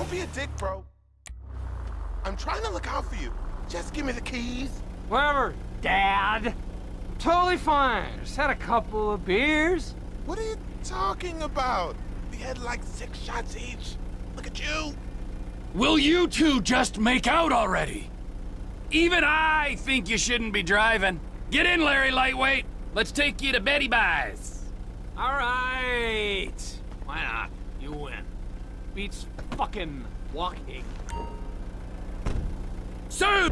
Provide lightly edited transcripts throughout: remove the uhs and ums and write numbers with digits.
Don't be a dick, bro. I'm trying to look out for you. Just give me the keys. Whatever, Dad. Totally fine. Just had a couple of beers. What are you talking about? We had like 6 shots each. Look at you. Will you two just make out already? Even I think you shouldn't be driving. Get in, Larry Lightweight. Let's take you to Betty Buys. All right. Why not? You win. Beats fucking walking. So.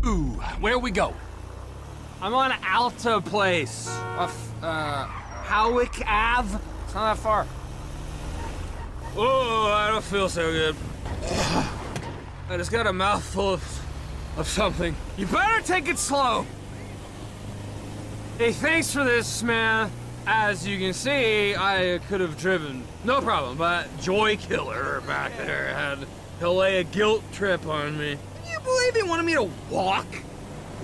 Ooh, where we go? I'm on Alta Place. Off, Howick Ave. It's not that far. Oh, I don't feel so good. I just got a mouthful of something. You better take it slow. Hey, thanks for this, man. As you can see, I could have driven. No problem, but Joy Killer back there he'll lay a guilt trip on me. Can you believe he wanted me to walk?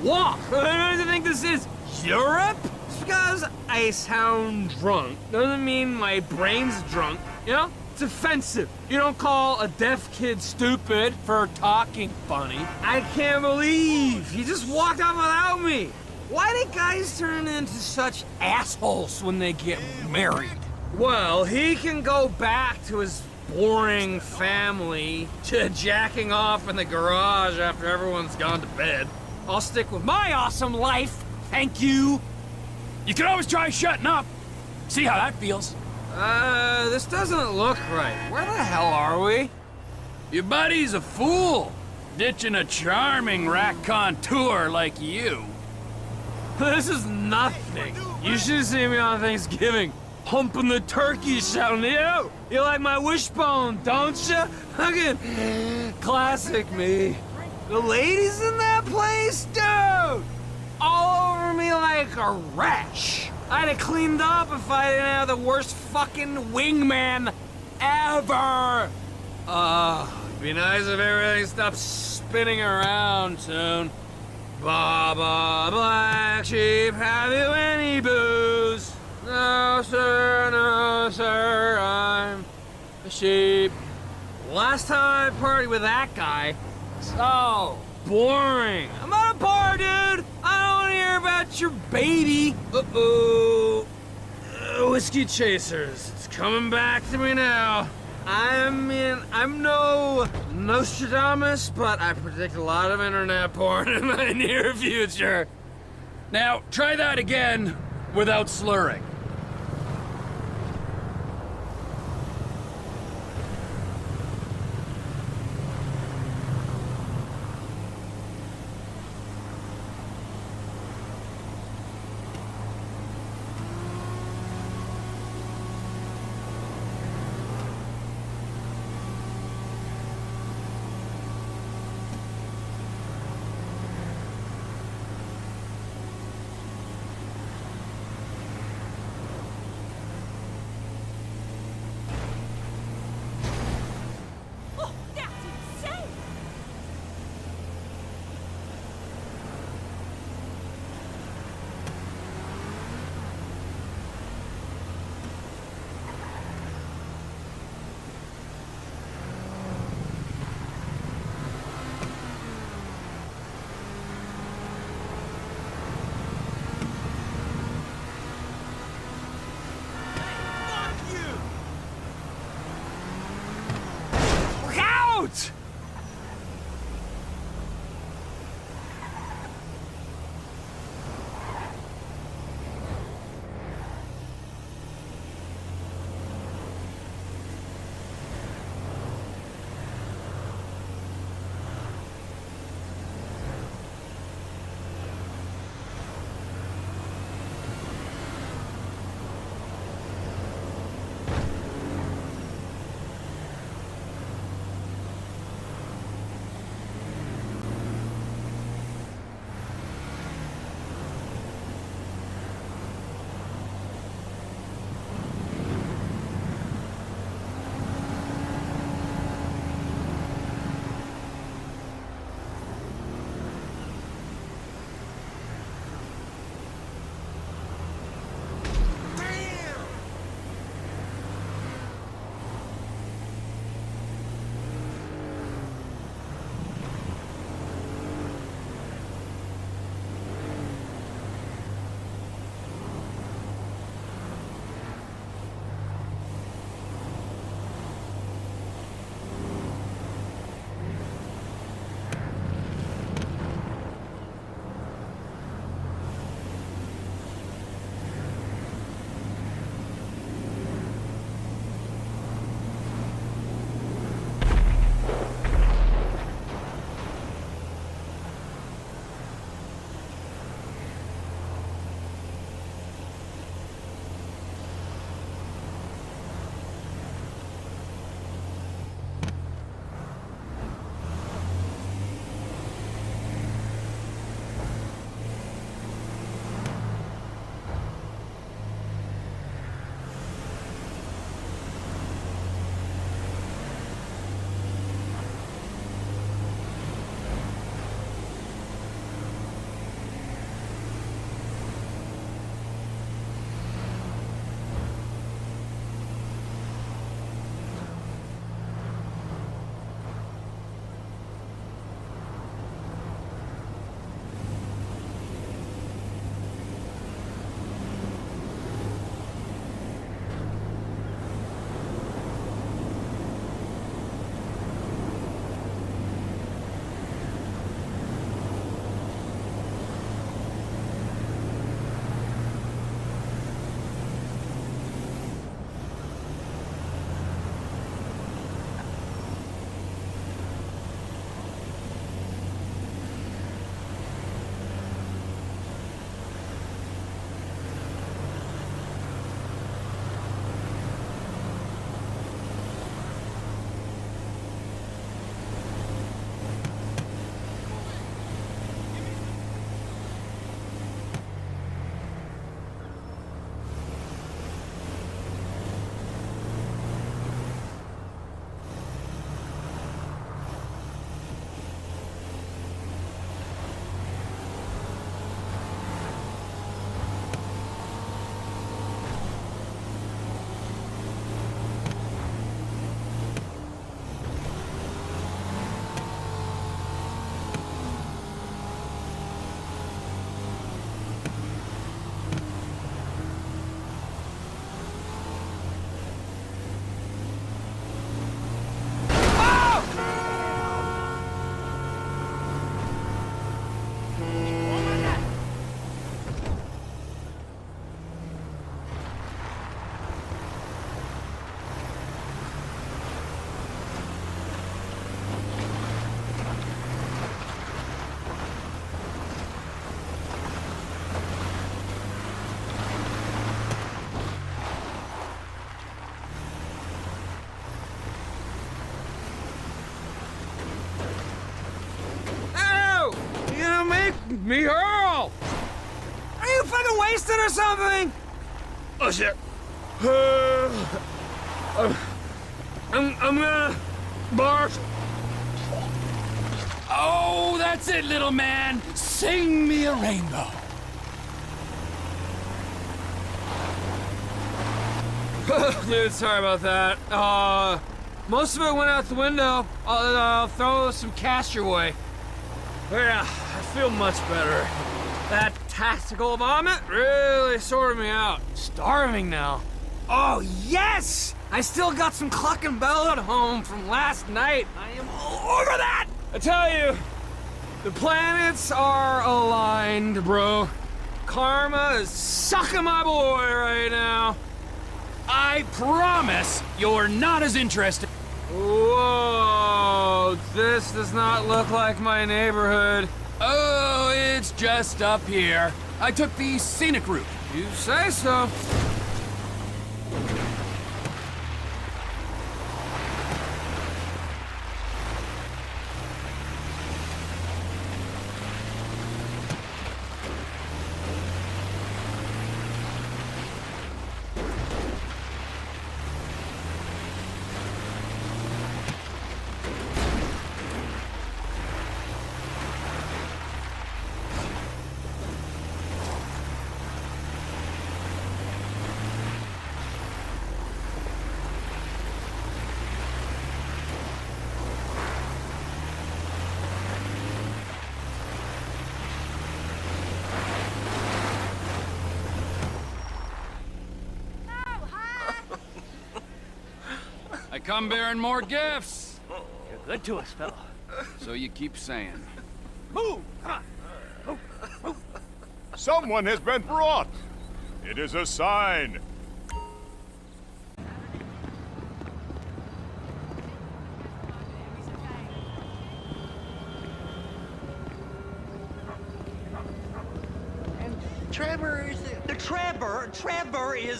Walk? What do you think this is? Europe? Just because I sound drunk doesn't mean my brain's drunk, you know? It's offensive. You don't call a deaf kid stupid for talking funny. I can't believe he just walked off without me. Why do guys turn into such assholes when they get married? Well, he can go back to his boring family to jacking off in the garage after everyone's gone to bed. I'll stick with my awesome life, thank you. You can always try shutting up. See how that feels. This doesn't look right. Where the hell are we? Your buddy's a fool, ditching a charming raconteur like you. This is nothing. You should see me on Thanksgiving, humping the turkey, shouting, "Yo, you like my wishbone, don't you?" Fucking classic me. The ladies in that place, dude, all over me like a rash. I'd have cleaned up if I didn't have the worst fucking wingman ever. It'd be nice if everything stopped spinning around soon. Baba Black Sheep, have you any booze? No, sir, I'm a sheep. Last time I partied with that guy, so boring. I'm at a bar, dude. I don't want to hear about your baby. Uh-oh. Whiskey chasers, it's coming back to me now. I'm no Nostradamus, but I predict a lot of internet porn in my near future. Now, try that again without slurring. me Earl! Are you fucking wasted or something? Oh shit. I'm gonna barf. Oh, that's it, little man. Sing me a rainbow. Dude, sorry about that. Most of it went out the window. I'll throw some cash your way. Yeah, I feel much better. That tactical vomit really sorted me out. Starving now. Oh, yes! I still got some clucking bell at home from last night. I am all over that! I tell you, the planets are aligned, bro. Karma is sucking my boy right now. I promise you're not as interested. Whoa, this does not look like my neighborhood. Oh, it's just up here. I took the scenic route. You say so. I come bearing more gifts. You're good to us, fella. So you keep saying. Move! Come on! Someone has been brought. It is a sign. Trevor is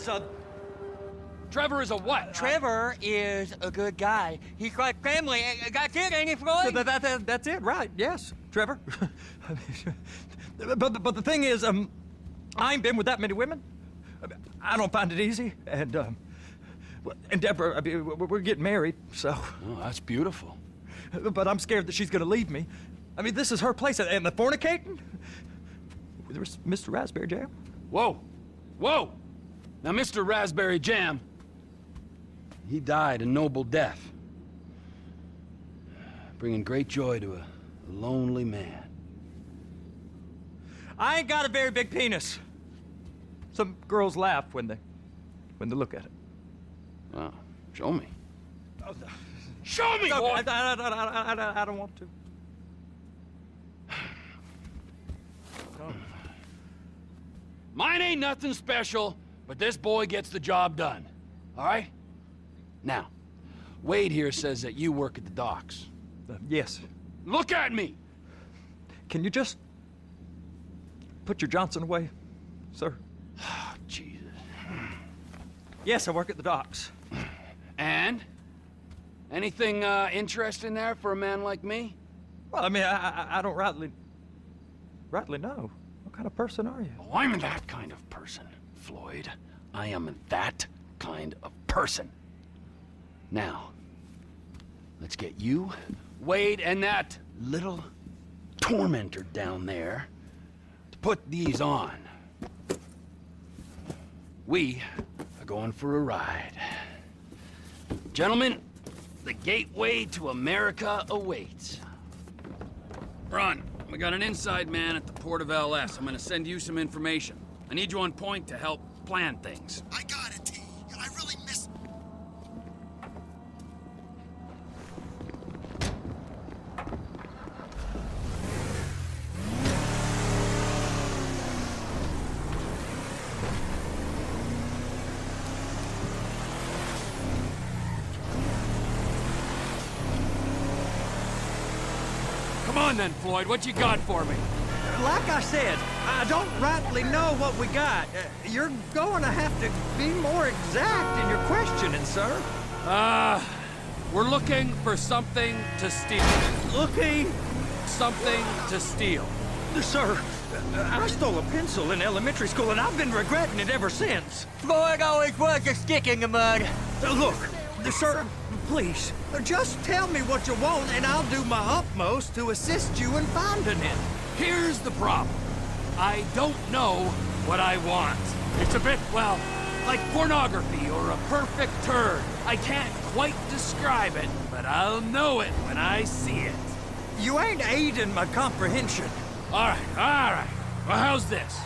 a... Trevor is a what? Trevor is a good guy. He's got family. Got kid, ain't he, Floyd? That's it, right? Yes, Trevor. but the thing is, I ain't been with that many women. I don't find it easy, and Deborah, I mean, we're getting married, so. Oh, that's beautiful. But I'm scared that she's gonna leave me. I mean, this is her place, and the fornicating. There's Mr. Raspberry Jam. Whoa, whoa! Now, Mr. Raspberry Jam, he died a noble death, bringing great joy to a lonely man. I ain't got a very big penis. Some girls laugh when they look at it. Wow, show me. Show me, boy! I don't want to. Mine ain't nothing special, but this boy gets the job done. All right? Now, Wade here says that you work at the docks. Yes. Look at me! Can you just put your Johnson away, sir? Oh, Jesus. Yes, I work at the docks. And? Anything interesting there for a man like me? Well, I mean, I don't rightly know. What kind of person are you? Oh, I'm that kind of person, Floyd. I am that kind of person. Now, let's get you, Wade, and that little tormentor down there to put these on. We are going for a ride. Gentlemen, the gateway to America awaits. Ron, we got an inside man at the port of LS. I'm gonna send you some information. I need you on point to help plan things. I got it, T. I really missed... Come on then, Floyd, what you got for me? Like I said, I don't rightly know what we got. You're going to have to be more exact in your questioning, sir. We're looking for something to steal. Looking? Something to steal. Sir, I stole a pencil in elementary school, and I've been regretting it ever since. Floyd always was a stick in the mud. Look, sir, please, just tell me what you want, and I'll do my utmost to assist you in finding it. Here's the problem. I don't know what I want. It's a bit, well, like pornography or a perfect turd. I can't quite describe it, but I'll know it when I see it. You ain't aiding my comprehension. All right. Well, how's this?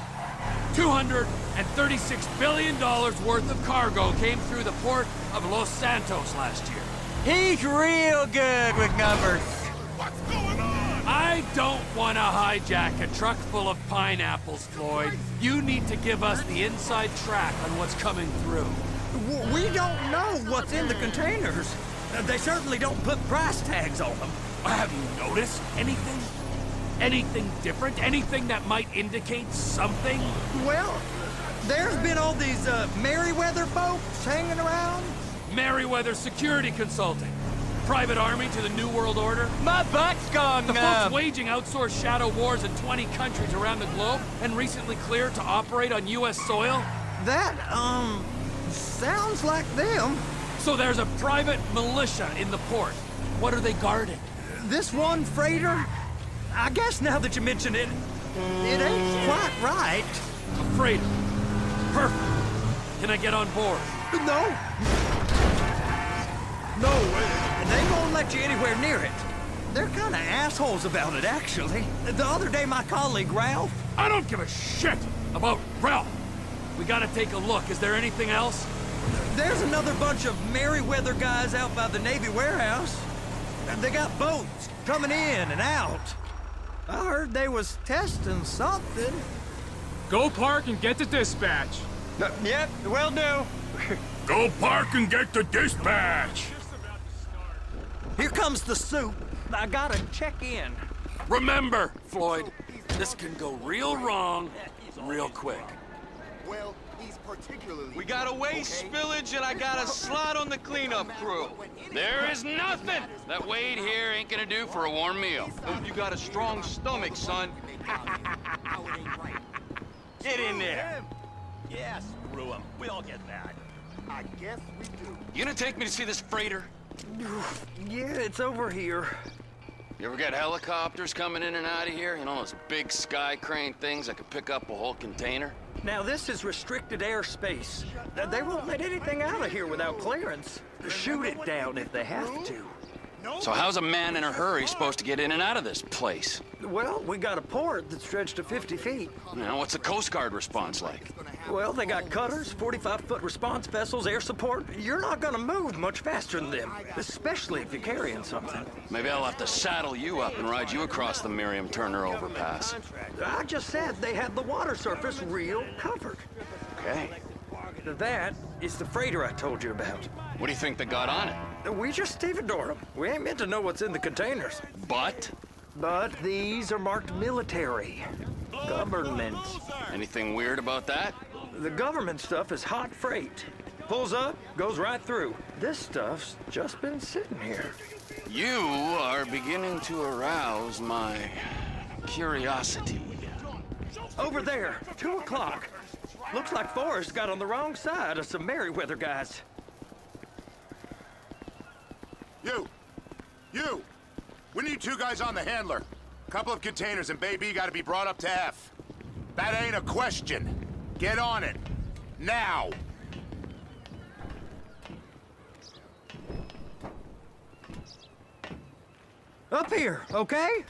$236 billion worth of cargo came through the port of Los Santos last year. He's real good with numbers. What's going on? I don't want to hijack a truck full of pineapples, Floyd. You need to give us the inside track on what's coming through. We don't know what's in the containers. They certainly don't put price tags on them. Have you noticed anything? Anything different? Anything that might indicate something? Well, there's been all these Merryweather folks hanging around. Merryweather Security Consulting. Private army to the New World Order. My butt's gone The folks numb. waging outsourced shadow wars in 20 countries around the globe and recently cleared to operate on U.S. soil. That, sounds like them. So there's a private militia in the port. What are they guarding? This one freighter, I guess now that you mention it, it ain't quite right. A freighter. Perfect. Can I get on board? No. No, they won't let you anywhere near it. They're kind of assholes about it, actually. The other day, my colleague, Ralph... I don't give a shit about Ralph. We gotta take a look. Is there anything else? There's another bunch of Merryweather guys out by the Navy warehouse. They got boats coming in and out. I heard they was testing something. Go park and get to dispatch. Yep, will do. Go park and get the dispatch. Here comes the soup. I gotta check in. Remember, Floyd, this can go real wrong real quick. Well, he's particularly... We got a waste spillage and I got a slot on the cleanup crew. There is nothing that Wade here ain't gonna do for a warm meal. Hope you got a strong stomach, son. Get in there. Yes, screw him. We all get that. I guess we do. You gonna take me to see this freighter? Yeah, it's over here. You ever got helicopters coming in and out of here? You know, those big sky crane things that could pick up a whole container? Now, this is restricted airspace. They won't let anything out of here without clearance. Shoot it down if they have to. So how's a man in a hurry supposed to get in and out of this place? Well, we got a port that stretched to 50 feet. You know, what's the Coast Guard response like? Well, they got cutters, 45-foot response vessels, air support. You're not gonna move much faster than them, especially if you're carrying something. Maybe I'll have to saddle you up and ride you across the Miriam Turner overpass. I just said they had the water surface real covered. Okay. That is the freighter I told you about. What do you think they got on it? We just stevedore them. We ain't meant to know what's in the containers. But? But these are marked military. Government. Anything weird about that? The government stuff is hot freight. Pulls up, goes right through. This stuff's just been sitting here. You are beginning to arouse my curiosity. Over there, 2 o'clock. Looks like Forrest got on the wrong side of some Merryweather guys. You! We need 2 guys on the handler. Couple of containers and Baby gotta be brought up to F. That ain't a question. Get on it. Now! Up here, okay?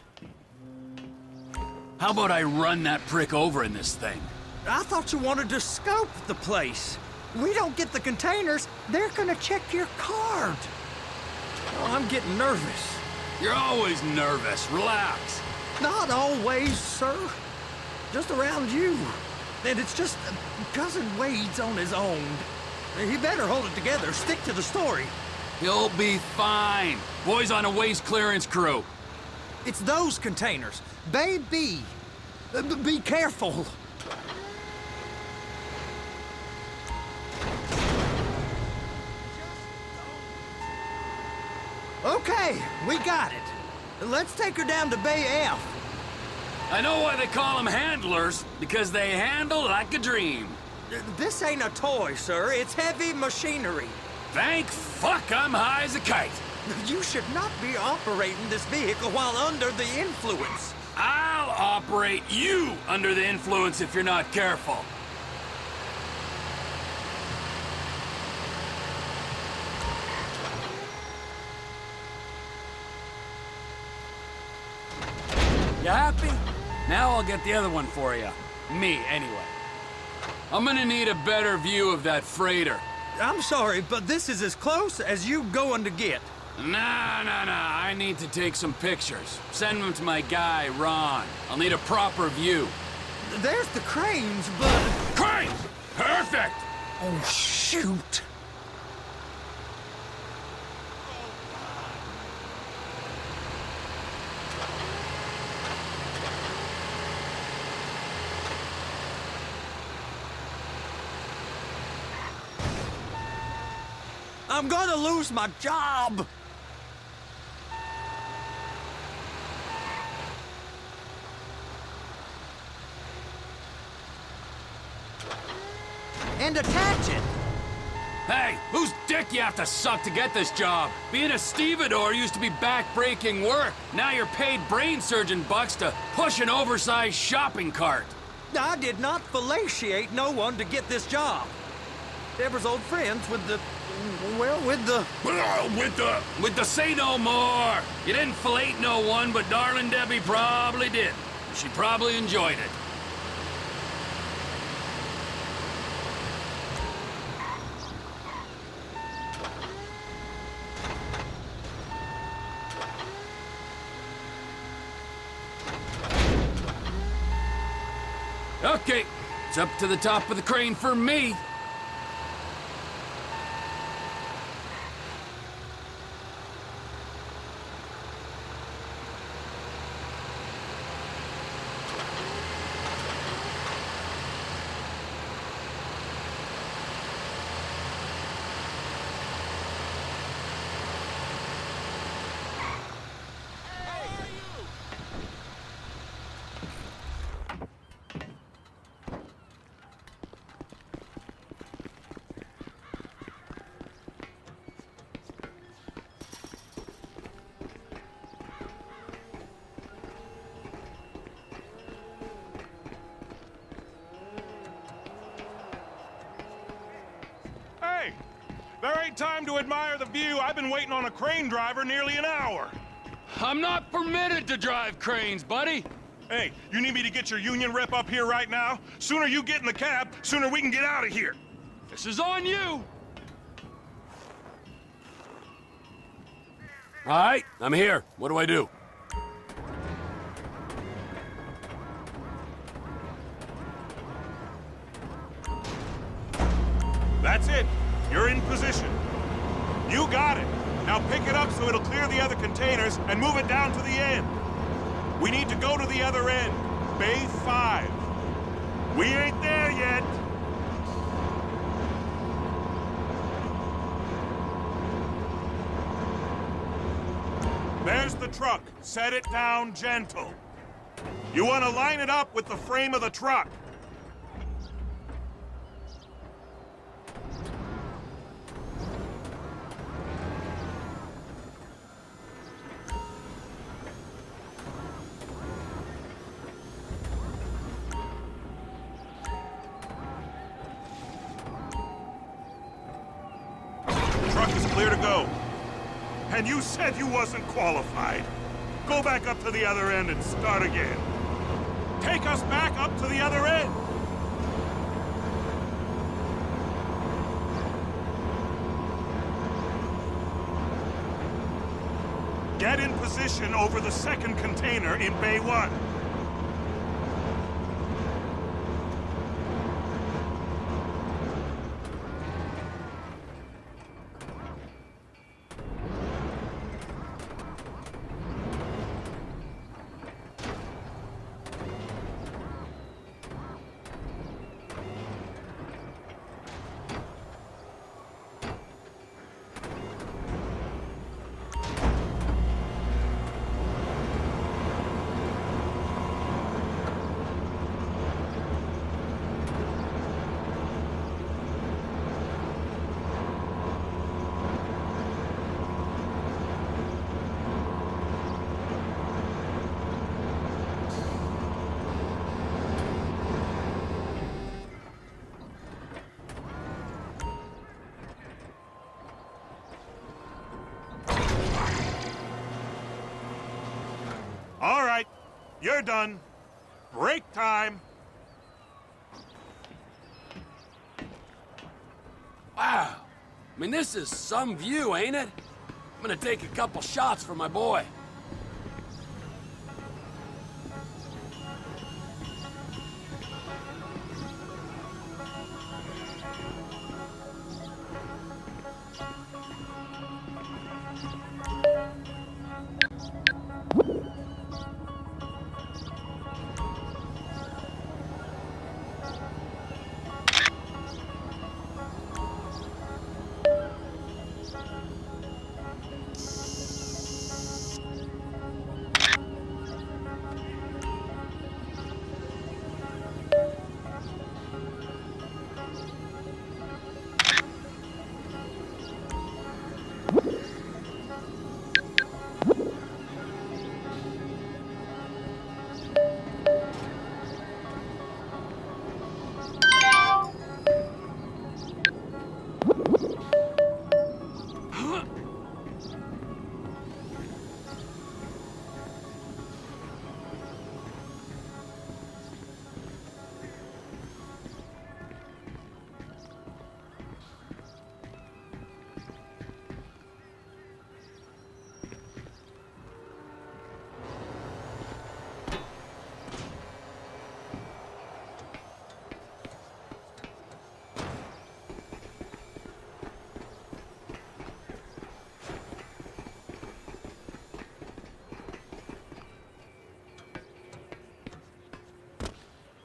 How about I run that prick over in this thing? I thought you wanted to scope the place. We don't get the containers, they're gonna check your card. Oh, I'm getting nervous. You're always nervous. Relax. Not always, sir. Just around you. And it's just Cousin Wade's on his own. He better hold it together, stick to the story. You'll be fine. Boys on a waste clearance crew. It's those containers. Baby, be careful. Okay, we got it. Let's take her down to Bay F. I know why they call them handlers, because they handle like a dream. This ain't a toy, sir. It's heavy machinery. Thank fuck I'm high as a kite. You should not be operating this vehicle while under the influence. I'll operate you under the influence if you're not careful. You happy? Now I'll get the other one for you. Me, anyway. I'm gonna need a better view of that freighter. I'm sorry, but this is as close as you going to get. Nah. I need to take some pictures. Send them to my guy, Ron. I'll need a proper view. There's the cranes, but... Cranes! Perfect! Oh, shoot. I'm gonna lose my job! And attach it! Hey, whose dick you have to suck to get this job? Being a stevedore used to be back-breaking work. Now you're paid brain surgeon bucks to push an oversized shopping cart. I did not fellatiate no one to get this job. Deborah's old friends with the... well, with the... With the say no more. You didn't fillet no one, but darling Debbie probably did. She probably enjoyed it. Okay, it's up to the top of the crane for me. Hey, there ain't time to admire the view. I've been waiting on a crane driver nearly an hour. I'm not permitted to drive cranes, buddy. Hey, you need me to get your union rep up here right now? Sooner you get in the cab, sooner we can get out of here. This is on you. All right, I'm here. What do I do? That's it. You're in position. You got it. Now pick it up so it'll clear the other containers and move it down to the end. We need to go to the other end. Bay 5. We ain't there yet. There's the truck. Set it down gentle. You want to line it up with the frame of the truck. Truck is clear to go. And you said you wasn't qualified. Go back up to the other end and start again. Take us back up to the other end. Get in position over the second container in Bay 1. You're done. Break time. Wow. I mean, this is some view, ain't it? I'm gonna take a couple shots for my boy.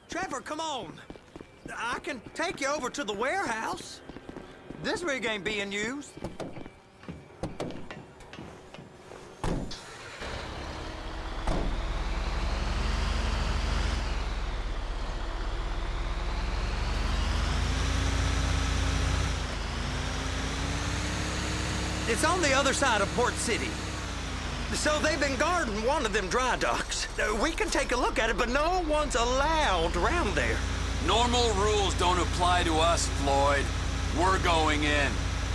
Trevor, come on. I can take you over to the warehouse. This rig ain't being used. It's on the other side of Port City. So they've been guarding one of them dry docks. We can take a look at it, but no one's allowed around there. Normal rules don't apply to us, Floyd. We're going in.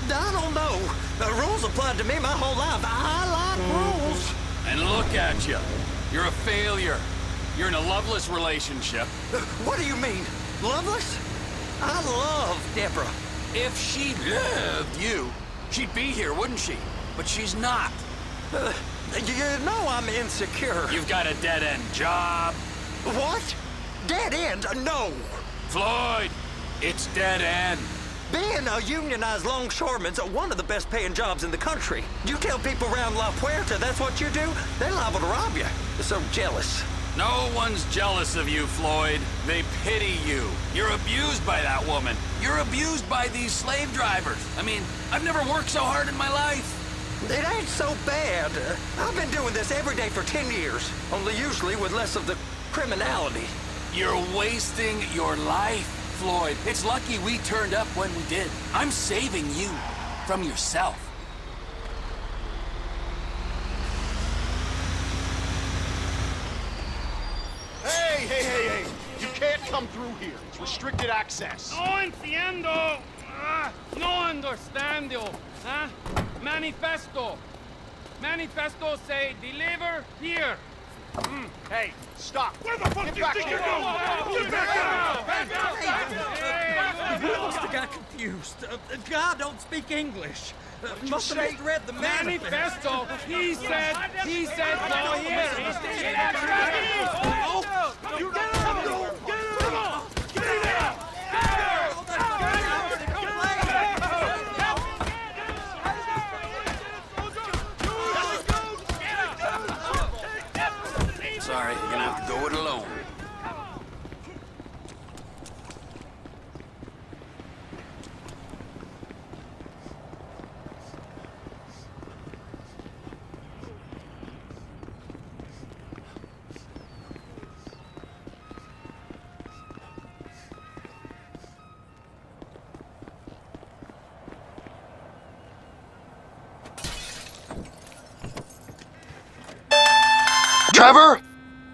I don't know. The rules applied to me my whole life. I like rules. And look at you. You're a failure. You're in a loveless relationship. What do you mean? Loveless? I love Deborah. If she loved you, she'd be here, wouldn't she? But she's not. You know I'm insecure. You've got a dead-end job. What? Dead end? No. Floyd, it's dead end. Being a unionized longshoreman's one of the best paying jobs in the country. You tell people around La Puerta that's what you do, they're liable to rob you. They're so jealous. No one's jealous of you, Floyd. They pity you. You're abused by that woman. You're abused by these slave drivers. I mean, I've never worked so hard in my life. It ain't so bad. I've been doing this every day for 10 years, only usually with less of the criminality. You're wasting your life, Floyd. It's lucky we turned up when we did. I'm saving you from yourself. Hey! You can't come through here. It's restricted access. No entiendo. No understand you. Huh? Manifesto. Manifesto say deliver here. Hey, stop. Where the fuck do you think you're going? You must have got confused. God don't speak English. Must have misread the Manifesto. He said go here. Sorry, you're gonna have to go it alone. Trevor,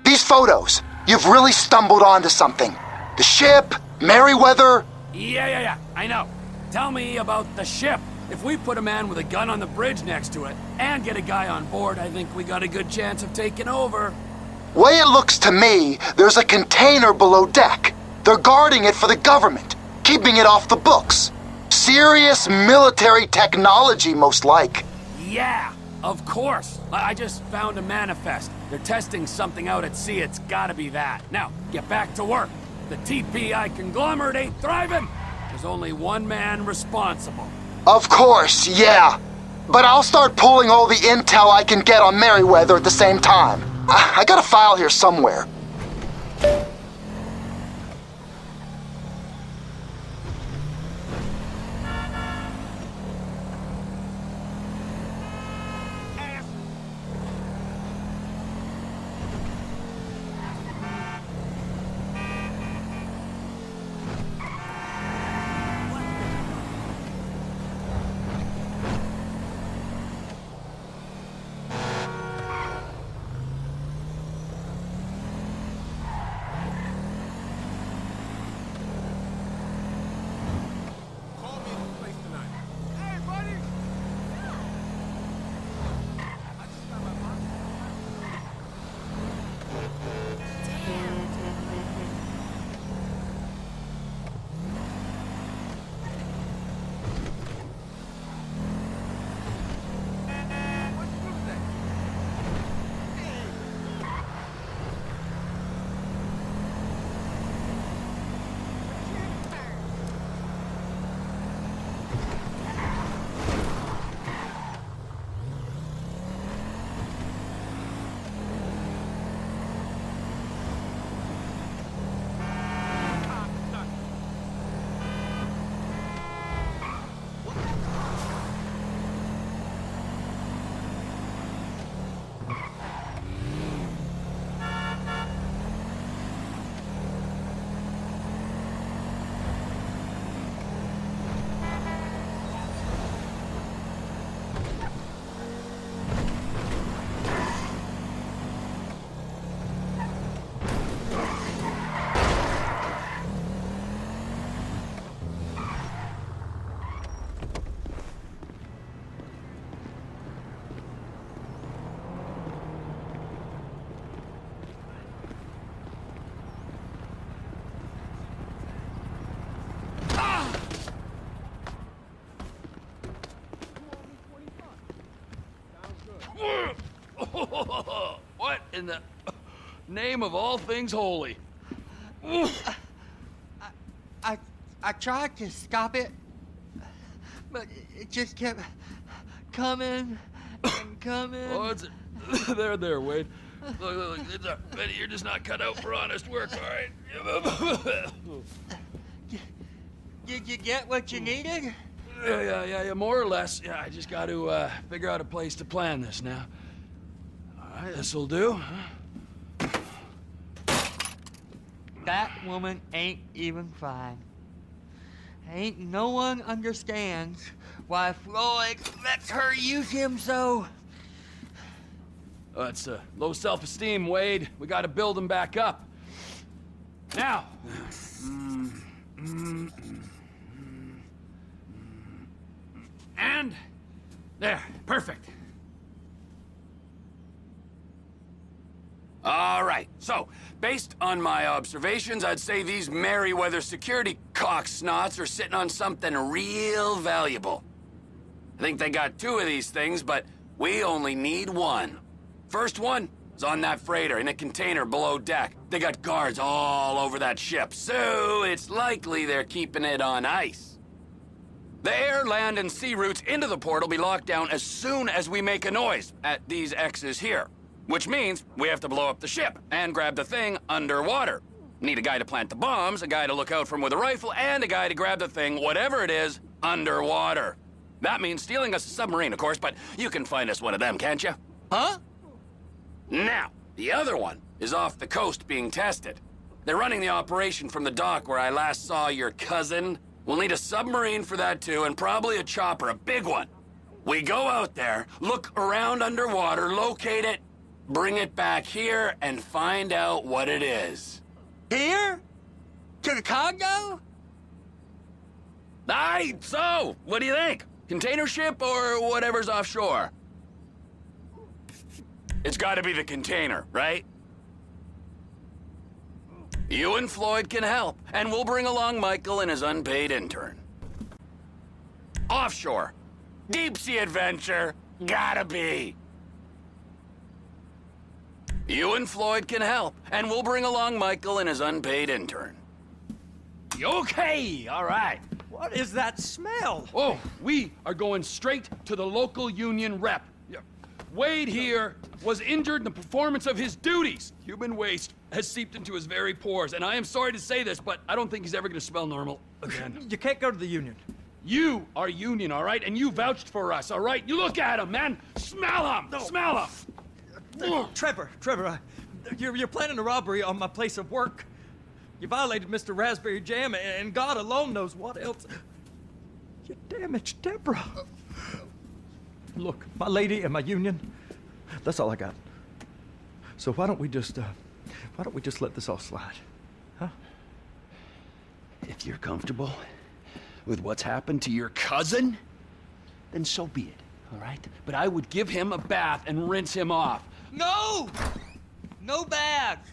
these photos, you've really stumbled onto something. The ship, Merryweather. Yeah, I know. Tell me about the ship. If we put a man with a gun on the bridge next to it and get a guy on board, I think we got a good chance of taking over. Way it looks to me, there's a container below deck. They're guarding it for the government, keeping it off the books. Serious military technology, most like. Yeah, of course. I just found a manifest. They're testing something out at sea. It's gotta be that. Now, get back to work. The TPI conglomerate ain't thriving. There's only one man responsible. Of course, yeah. But I'll start pulling all the intel I can get on Merryweather at the same time. I got a file here somewhere. What in the name of all things holy? I tried to stop it, but it just kept coming and coming. Oh, it's there, Wade. Look, Betty, you're just not cut out for honest work, all right? Did you get what you needed? Yeah, more or less. Yeah, I just got to figure out a place to plan this now. All right, this'll do. That woman ain't even fine. Ain't no one understands why Floyd lets her use him so. Oh, that's low self-esteem, Wade. We got to build him back up. Now. And there, perfect. All right, so, based on my observations, I'd say these Merryweather security cocksnots are sitting on something real valuable. I think they got 2 of these things, but we only need 1. First one is on that freighter in a container below deck. They got guards all over that ship, so it's likely they're keeping it on ice. The air, land, and sea routes into the port will be locked down as soon as we make a noise at these X's here. Which means we have to blow up the ship and grab the thing underwater. Need a guy to plant the bombs, a guy to look out for him with a rifle, and a guy to grab the thing, whatever it is, underwater. That means stealing us a submarine, of course, but you can find us one of them, can't you? Huh? Now, the other one is off the coast being tested. They're running the operation from the dock where I last saw your cousin. We'll need a submarine for that too, and probably a chopper, a big one. We go out there, look around underwater, locate it, bring it back here, and find out what it is. Here? To the Congo? Aye, so, what do you think? Container ship or whatever's offshore? It's gotta be the container, right? You and Floyd can help, and we'll bring along Michael and his unpaid intern. Offshore. Deep sea adventure. Gotta be. You and Floyd can help, and we'll bring along Michael and his unpaid intern. Okay, all right. What is that smell? Oh, we are going straight to the local union rep. Wade here was injured in the performance of his duties. Human waste has seeped into his very pores, and I am sorry to say this, but I don't think he's ever going to smell normal again. You can't go to the union. You are union, all right? And you vouched for us, all right? You look at him, man. Smell him. No. Smell him. Trevor, you're planning a robbery on my place of work. You violated Mr. Raspberry Jam, and God alone knows what else. You damaged Deborah. Look, my lady and my union, that's all I got. So why don't we just let this all slide, huh? If you're comfortable with what's happened to your cousin, then so be it, all right? But I would give him a bath and rinse him off. No! No baths!